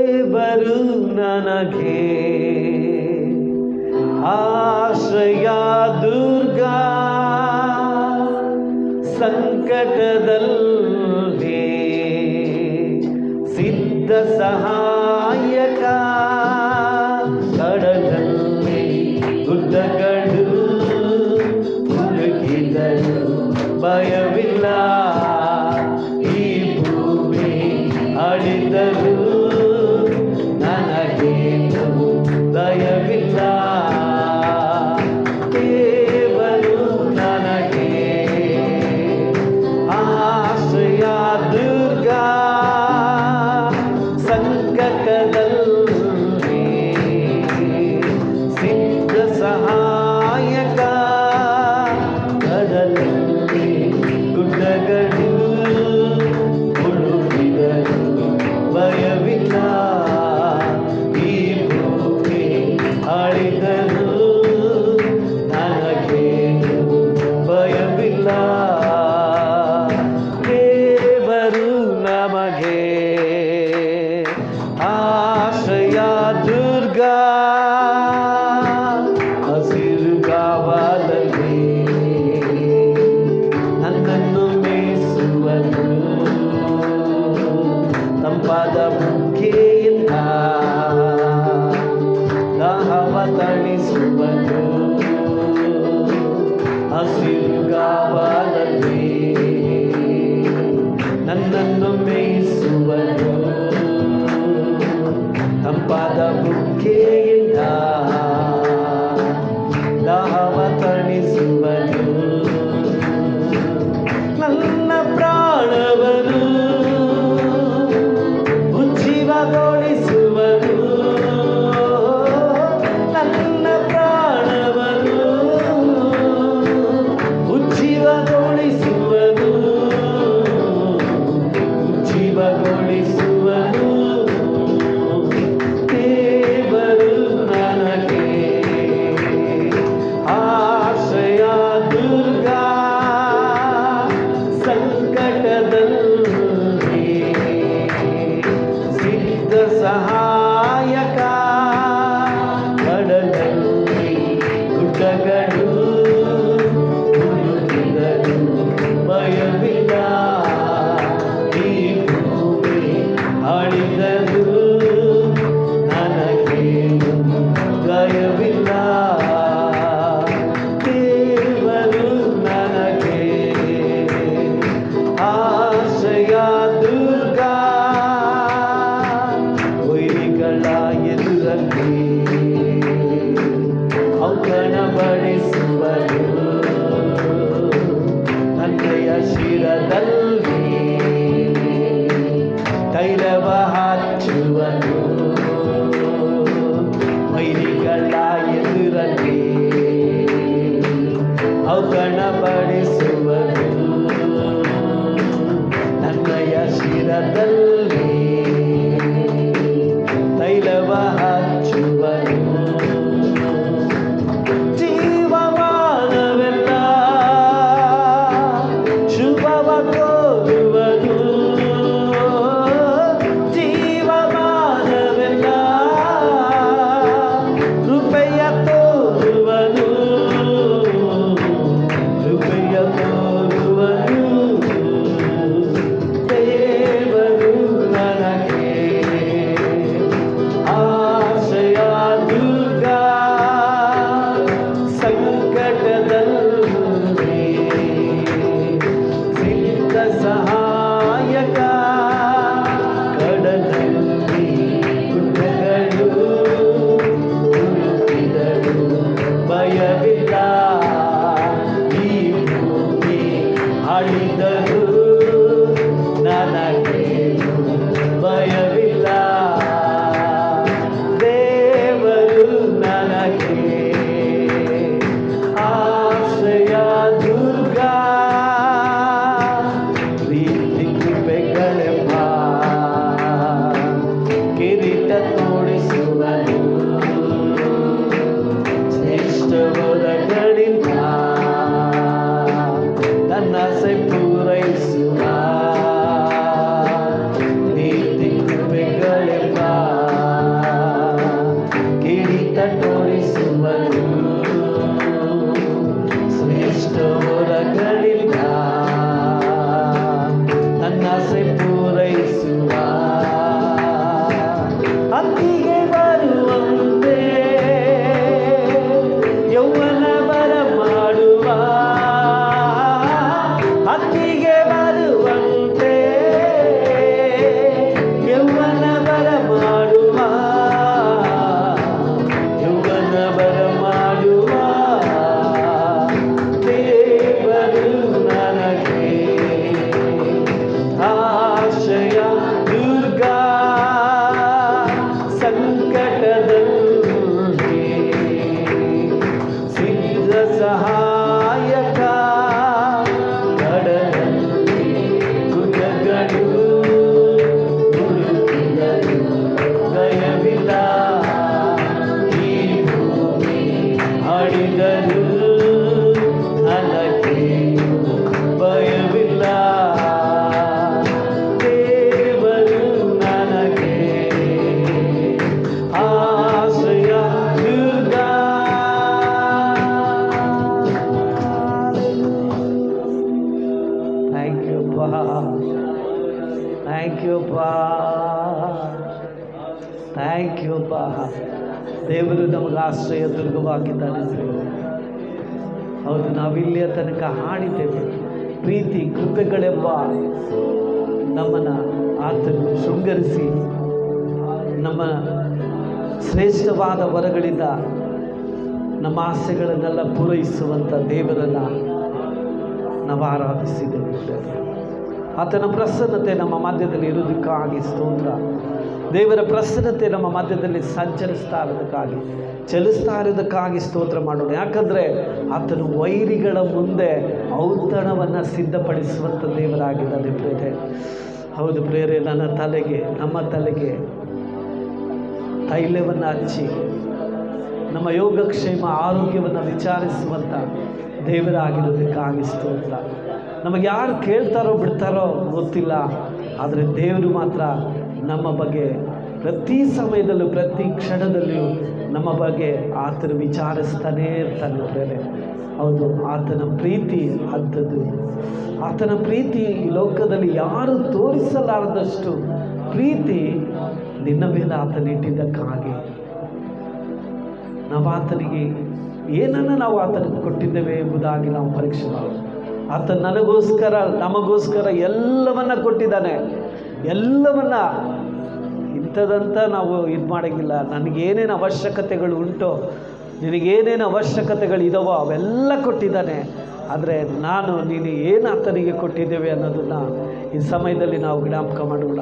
ದೇವರು ನನಗೆ ಆಶ್ರಯ ದುರ್ಗ, ಸಂಕಟದಲ್ಲಿ ಸಿದ್ಧ ಸಹಾಯಕ, ಕಡಲಲ್ಲಿ ಗುಡ್ಡಗಳು ಮುಳುಗಿದರು ಭಯವಿಲ್ಲ, ಈ ಭೂಮಿ ಅಳಿದರು ನನಗೇನು ಭಯವಿಲ್ಲ. ದೇವರು ನನಗೆ ಆಶ್ರಯ ದುರ್ಗ, ಸಂಕಟದಲ್ಲಿ ಸಿದ್ಧ ಸಹಾಯಕ, ಕಡಲಲ್ಲಿ ಗುಡ್ಡಗಳು ಮುಳುಗಿದರು ಭಯವಿಲ್ಲ, ಈ ಭೂಮಿ ಅಳಿದರು ನನಗೇನು ಭಯವಿಲ್ಲ. ದೇವರು ನಮಗೆ ಆಶ್ರಯ ದುರ್ಗ, ಹಸಿರು ಗಾವಲಲ್ಲಿ ನನ್ನನ್ನು ಮೇಯಿಸುವನು, ತಂಪಾದ ಬುಗ್ಗೆಯಿಂದ ದಾಹವ ತಣಿಸುವನು, ಹಸಿರು ಗಾವಲಲ್ಲಿ ನನ್ನನ್ನು ಮೇಯಿಸುವನು, ತಂಪಾದ ಬುಗ್ಗೆಯಿಂದ ದಾಹವ ತಣಿಸುವನು, ನನ್ನ ಪ್ರಾಣವನ್ನು ಉಜ್ಜೀವಗೊಳಿಸುವನು, ನನ್ನ ಪ್ರಾಣವನ್ನು ಉಜ್ಜೀವಗೊಳಿಸುವನು, ಉಜ್ಜೀವಗೊಳಿಸುವನು. ದೇವರು ನನಗೆ ಆಶ್ರಯ ದುರ್ಗ, ಸಂಕಟದಲ್ಲಿ ಸಿದ್ಧ ಸಹಾಯಕ, ಕಡಲಲ್ಲಿ ಗುಡ್ಡಗಳು ಮುಳುಗಿದರು ಭಯವಿಲ್ಲ, ಈ ಭೂಮಿ ಅಳಿದರು ನನಗೇನು ಭಯವಿಲ್ಲ. ದೇವರು ನನಗೆ ಆಶ್ರಯ ದುರ್ಗ, ವೈರಿಗಳ ಎದುರಲ್ಲಿ ಔತಣಪಡಿಸುವನು, ನನ್ನಯ ಶಿರದಲ್ಲಿ ತೈಲವ ಹಚ್ಚುವನು, ವೈರಿಗಳ ಎದುರಲ್ಲಿ ಔತಣಪಡಿಸುವನು, ನನ್ನಯ ಶಿರದಲ್ಲಿ ತೈಲವ ಹಚ್ಚುವನು, ಜೀವಮಾನವೆಲ್ಲ ಶುಭವ ಕೋರುವನು, ಜೀವಮಾನವೆಲ್ಲ ಕೃಪೆಯ ತೋರುವನು, ಕೃಪೆಯ ತೋರುವನು. ದೇವರು ನನಗೆ ಆಶ್ರಯ ದುರ್ಗ, ಸಂಕಟದಲ್ಲಿ ಸಿದ್ಧ ಸಹಾಯಕ, ಕಡಲಲ್ಲಿ ಗುಡ್ಡಗಳು ಮುಳುಗಿದರು ಭಯವಿಲ್ಲ, ಈ ಭೂಮಿ ಅಳಿದರು ನನಗೇನು ಭಯವಿಲ್ಲ. ದೇವರು ನನಗೆ ಆಶ್ರಯ ದುರ್ಗ, ಪ್ರೀತಿ ಕೃಪೆಗಳೆಂಬ ಕಿರೀಟ ತೋಡಿಸುವನು, ಶ್ರೇಷ್ಠ ವರಗಳಿಂದ ನನ್ನ ಆಸೆ ಪೂರೈಸುವ, ನೀತಿ ಕೃಪೆಗಳೆಂಬ ಹತ್ತಿಗೆ ಬರುವಂತೆ ಯೌವನ ಬರ ಮಾಡುವ, ಹತ್ತಿಗೆ ಬರುವಂತೆ ಯೌವನ ಬರ ಮಾಡುವ, ಯೌವನ ಬರ ಮಾಡುವ ದೇವರು ನನಗೆ ಆಶ್ರಯ ದುರ್ಗ, ಸಂಕಟದಲ್ಲಿ ಸಿದ್ಧ ಸಹಾಯಕ, ಕಡಲಲ್ಲಿ ಕುಲಗಳು ಹುಡುಕಿದರು ಭಯವಿಲ್ಲ, ಈ ಭೂಮಿ ಆಡಿದರು ನನಗೆ ಭಯವಿಲ್ಲ, ದೇವರು ನನಗೆ ಆಶ್ರಯ ದುರ್ಗ. ಥ್ಯಾಂಕ್ ಯು ಪಾ, ಥ್ಯಾಂಕ್ ಯು ಪಾ, ಥ್ಯಾಂಕ್ ಯು ಪಾ. ದೇವರು ನಮಗೆ ಆಶ್ರಯ ದುರ್ಗವಾಗಿದ್ದಾನೆ. ಹೌದು, ನಾವಿಲ್ಲಿಯ ತನಕ ಹಾಡಿದ್ದೇವೆ. ಪ್ರೀತಿ ಕೃಪೆಗಳೆಂಬ ನಮ್ಮನ್ನು ಆತನು ಶೃಂಗರಿಸಿ ನಮ್ಮ ಶ್ರೇಷ್ಠವಾದ ವರಗಳಿಂದ ನಮ್ಮ ಆಸೆಗಳನ್ನೆಲ್ಲ ಪೂರೈಸುವಂಥ ದೇವರನ್ನು ನಾವು ಆರಾಧಿಸಿದ್ದೇವೆ. ಆತನ ಪ್ರಸನ್ನತೆ ನಮ್ಮ ಮಧ್ಯದಲ್ಲಿ ಇರುವುದಕ್ಕಾಗಿ ಸ್ತೋತ್ರ. ದೇವರ ಪ್ರಸನ್ನತೆ ನಮ್ಮ ಮಧ್ಯದಲ್ಲಿ ಸಂಚರಿಸ್ತಾ ಇರೋದಕ್ಕಾಗಿ, ಚಲಿಸ್ತಾ ಇರೋದಕ್ಕಾಗಿ ಸ್ತೋತ್ರ ಮಾಡೋಣ. ಯಾಕಂದರೆ ಆತನು ವೈರಿಗಳ ಮುಂದೆ ಔತಣವನ್ನು ಸಿದ್ಧಪಡಿಸುವಂಥ ದೇವರಾಗಿದ್ದಾನೆ ಪ್ರೇರೆ. ಹೌದು ಪ್ರೇರೆ, ನಮ್ಮ ತಲೆಗೆ ತೈಲವನ್ನು ಹಚ್ಚಿ ನಮ್ಮ ಯೋಗಕ್ಷೇಮ ಆರೋಗ್ಯವನ್ನು ವಿಚಾರಿಸುವಂಥ ದೇವರಾಗಿರೋದಕ್ಕಾಗಿ ಸ್ತೋತ್ರ. ನಮಗೆ ಯಾರು ಕೇಳ್ತಾರೋ ಬಿಡ್ತಾರೋ ಗೊತ್ತಿಲ್ಲ, ಆದರೆ ದೇವರು ಮಾತ್ರ ನಮ್ಮ ಬಗ್ಗೆ ಪ್ರತಿ ಸಮಯದಲ್ಲೂ ಪ್ರತಿ ಕ್ಷಣದಲ್ಲಿಯೂ ನಮ್ಮ ಬಗ್ಗೆ ಆತನು ವಿಚಾರಿಸ್ತಾನೇ ಇರ್ತಾನೆ ಪ್ರೇರೆ. ಹೌದು, ಆತನ ಪ್ರೀತಿ ಅಂಥದ್ದು. ಆತನ ಪ್ರೀತಿ ಈ ಲೋಕದಲ್ಲಿ ಯಾರು ತೋರಿಸಲಾರದಷ್ಟು ಪ್ರೀತಿ ನಿನ್ನ ಮೇಲೆ ಆತನಿಟ್ಟಿದ್ದಕ್ಕಾಗಿ ನಾವು ಆತನಿಗೆ ಏನನ್ನು ನಾವು ಆತನಿಗೆ ಕೊಟ್ಟಿದ್ದೇವೆ ಎಂಬುದಾಗಿ ನಾವು ಪರೀಕ್ಷೆ ಮಾಡೋಣ. ಆತ ನನಗೋಸ್ಕರ ನಮಗೋಸ್ಕರ ಎಲ್ಲವನ್ನ ಕೊಟ್ಟಿದ್ದಾನೆ. ಎಲ್ಲವನ್ನ ಇಂಥದಂತ ನಾವು ಇದು ಮಾಡೋಂಗಿಲ್ಲ. ನನಗೇನೇನು ಅವಶ್ಯಕತೆಗಳು ಉಂಟೋ, ನಿನಗೇನೇನು ಅವಶ್ಯಕತೆಗಳಿದಾವೋ ಅವೆಲ್ಲ ಕೊಟ್ಟಿದ್ದಾನೆ. ಆದರೆ ನೀನು ಏನು ಆತನಿಗೆ ಕೊಟ್ಟಿದ್ದೇವೆ ಅನ್ನೋದನ್ನು ಈ ಸಮಯದಲ್ಲಿ ನಾವು ಜ್ಞಾಪಕ ಮಾಡೋಣ.